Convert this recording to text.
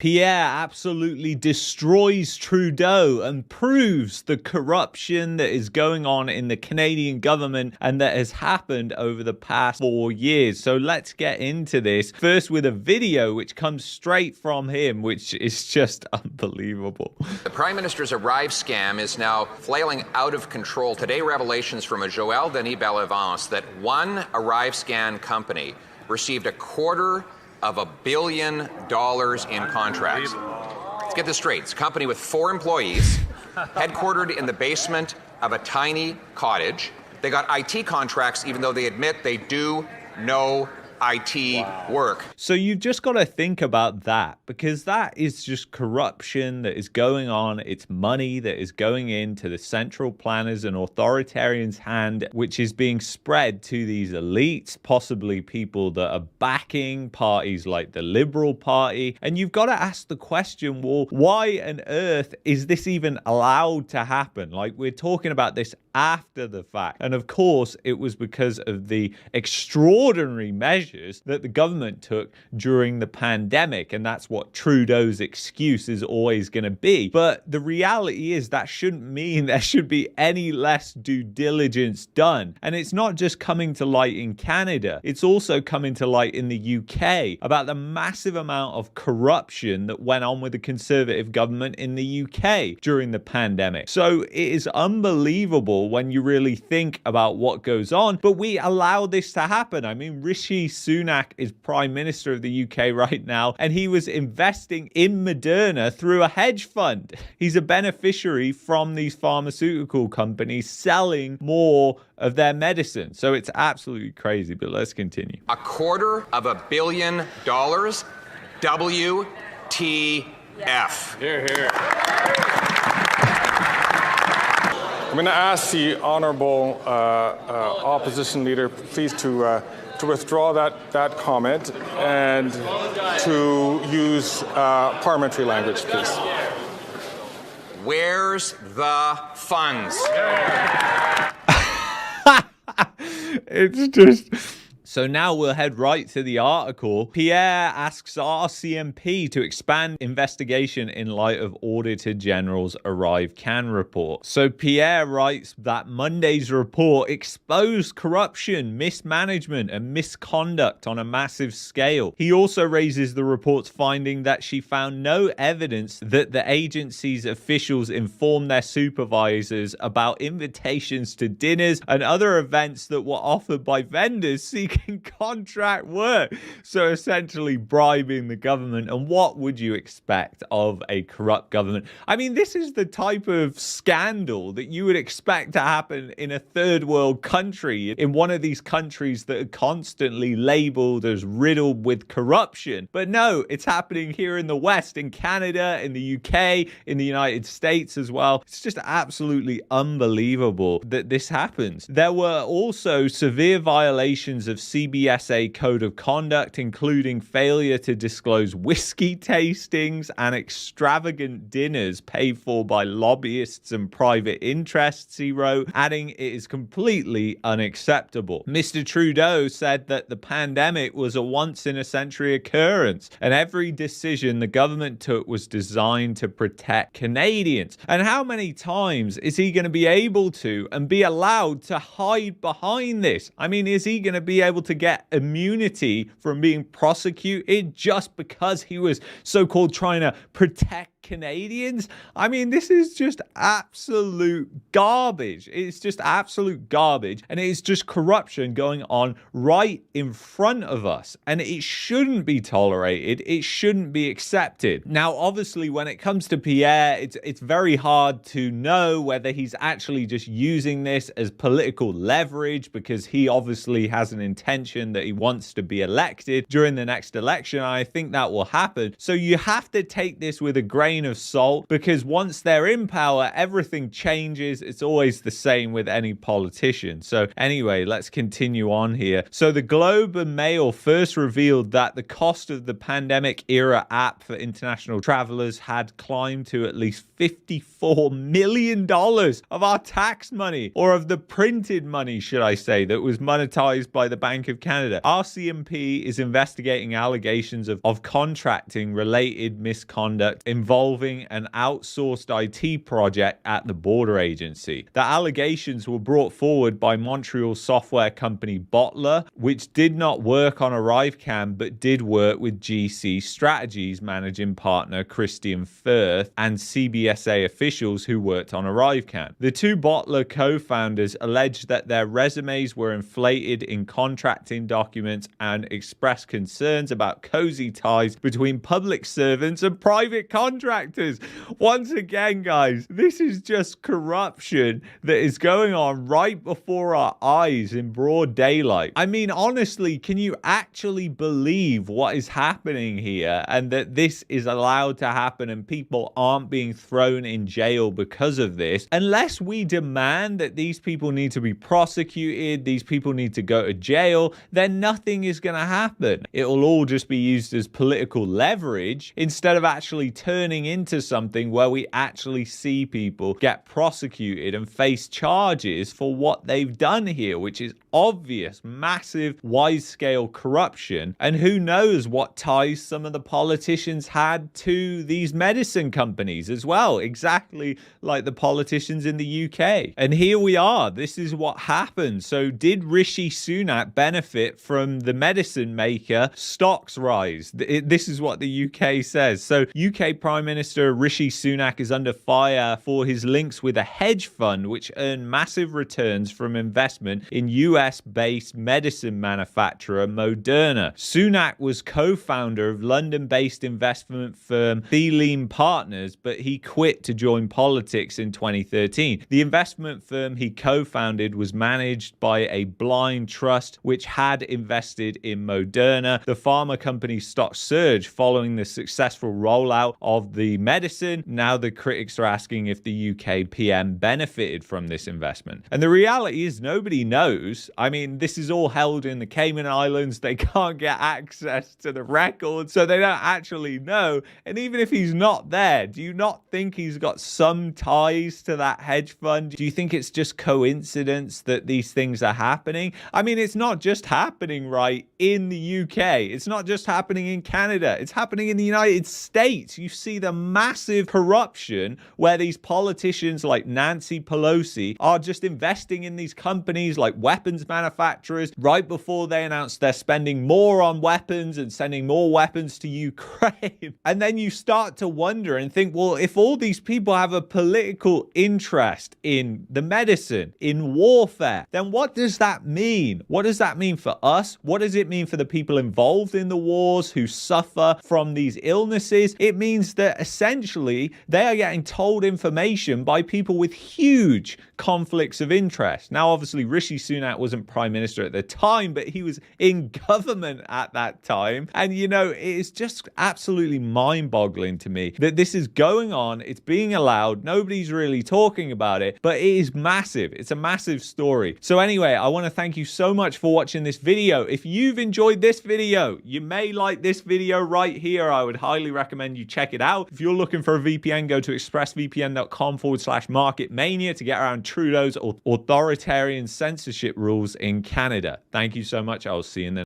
Pierre absolutely destroys Trudeau and proves the corruption that is going on in the Canadian government and that has happened over the past 4 years. So let's get into this. First with a video which comes straight from him, which is just unbelievable. The Prime Minister's ArriveSCAM is now flailing out of control. Today, revelations from a Joël Denis Bellevance that one ArriveSCAM company received $250 million in contracts. Let's get this straight. It's a company with 4 employees, headquartered in the basement of a tiny cottage. They got IT contracts, even though they admit they do no IT work. So you've just got to think about that, because that is just corruption that is going on. It's money that is going into the central planners and authoritarians' hand, which is being spread to these elites, possibly people that are backing parties like the Liberal Party. And you've got to ask the question, well, why on earth is this even allowed to happen? Like, we're talking about this after the fact. And of course, it was because of the extraordinary measures that the government took during the pandemic. And that's what Trudeau's excuse is always going to be. But the reality is that shouldn't mean there should be any less due diligence done. And it's not just coming to light in Canada. It's also coming to light in the UK about the massive amount of corruption that went on with the Conservative government in the UK during the pandemic. So it is unbelievable when you really think about what goes on. But we allow this to happen. I mean, Rishi Sunak is Prime Minister of the UK right now, and he was investing in Moderna through a hedge fund. He's a beneficiary from these pharmaceutical companies selling more of their medicine. So it's absolutely crazy, but let's continue. $250 million. WTF. Here, here. I'm going to ask the honourable opposition leader, please, to withdraw that comment and to use parliamentary language, please. Where's the funds? It's just... So now we'll head right to the article. Pierre asks RCMP to expand investigation in light of Auditor General's ArriveSCAM report. So Pierre writes that Monday's report exposed corruption, mismanagement, and misconduct on a massive scale. He also raises the report's finding that she found no evidence that the agency's officials informed their supervisors about invitations to dinners and other events that were offered by vendors seeking contract work. So essentially bribing the government. And what would you expect of a corrupt government? I mean, this is the type of scandal that you would expect to happen in a third world country, in one of these countries that are constantly labeled as riddled with corruption. But no, it's happening here in the West, in Canada, in the UK, in the United States as well. It's just absolutely unbelievable that this happens. There were also severe violations of CBSA code of conduct, including failure to disclose whiskey tastings and extravagant dinners paid for by lobbyists and private interests, he wrote, adding it is completely unacceptable. Mr. Trudeau said that the pandemic was a once-in-a-century occurrence, and every decision the government took was designed to protect Canadians. And how many times is he going to be able to and be allowed to hide behind this? I mean, is he going to be able to get immunity from being prosecuted just because he was so-called trying to protect Canadians? I mean, this is just absolute garbage. It's just absolute garbage. And it's just corruption going on right in front of us. And it shouldn't be tolerated. It shouldn't be accepted. Now, obviously, when it comes to Pierre, it's very hard to know whether he's actually just using this as political leverage, because he obviously has an intention that he wants to be elected during the next election. I think that will happen. So you have to take this with a grain grain of salt, because once they're in power, everything changes. It's always the same with any politician. So anyway, let's continue on here. So the Globe and Mail first revealed that the cost of the pandemic era app for international travelers had climbed to at least $54 million of our tax money, or of the printed money, should I say, that was monetized by the Bank of Canada. RCMP is investigating allegations of contracting related misconduct involving an outsourced IT project at the border agency. The allegations were brought forward by Montreal software company Bottler, which did not work on ArriveSCAM but did work with GC Strategies managing partner Christian Firth and CBSA officials who worked on ArriveSCAM. The two Bottler co-founders alleged that their resumes were inflated in contracting documents and expressed concerns about cozy ties between public servants and private contractors. Once again, guys, this is just corruption that is going on right before our eyes in broad daylight. I mean, honestly, can you actually believe what is happening here, and that this is allowed to happen and people aren't being thrown in jail because of this? Unless we demand that these people need to be prosecuted, these people need to go to jail, then nothing is going to happen. It will all just be used as political leverage instead of actually turning into something where we actually see people get prosecuted and face charges for what they've done here, which is obvious, massive, wide-scale corruption. And who knows what ties some of the politicians had to these medicine companies as well, exactly like the politicians in the UK. And here we are. This is what happened. So did Rishi Sunak benefit from the medicine maker stocks rise? This is what the UK says. So UK Prime Minister Rishi Sunak is under fire for his links with a hedge fund which earned massive returns from investment in US-based medicine manufacturer Moderna. Sunak was co-founder of London-based investment firm Theleme Partners, but he quit to join politics in 2013. The investment firm he co-founded was managed by a blind trust which had invested in Moderna. The pharma company's stock surged following the successful rollout of the medicine. Now the critics are asking if the UK PM benefited from this investment. And the reality is nobody knows. I mean, this is all held in the Cayman Islands. They can't get access to the records, so they don't actually know. And even if he's not there, do you not think he's got some ties to that hedge fund? Do you think it's just coincidence that these things are happening? I mean, it's not just happening right in the UK. It's not just happening in Canada. It's happening in the United States. You see the massive corruption where these politicians like Nancy Pelosi are just investing in these companies like weapons manufacturers right before they announce they're spending more on weapons and sending more weapons to Ukraine. And then you start to wonder and think, well, if all these people have a political interest in the medicine, in warfare, then what does that mean? What does that mean for us? What does it mean for the people involved in the wars who suffer from these illnesses? It means that essentially they are getting told information by people with huge conflicts of interest. Now, obviously, Rishi Sunak wasn't prime minister at the time, but he was in government at that time. And, you know, it's just absolutely mind-boggling to me that this is going on. It's being allowed. Nobody's really talking about it, but it is massive. It's a massive story. So anyway, I want to thank you so much for watching this video. If you've enjoyed this video, you may like this video right here. I would highly recommend you check it out. If you're looking for a VPN, go to expressvpn.com/marketmania to get around Trudeau's authoritarian censorship rules in Canada. Thank you so much. I'll see you in the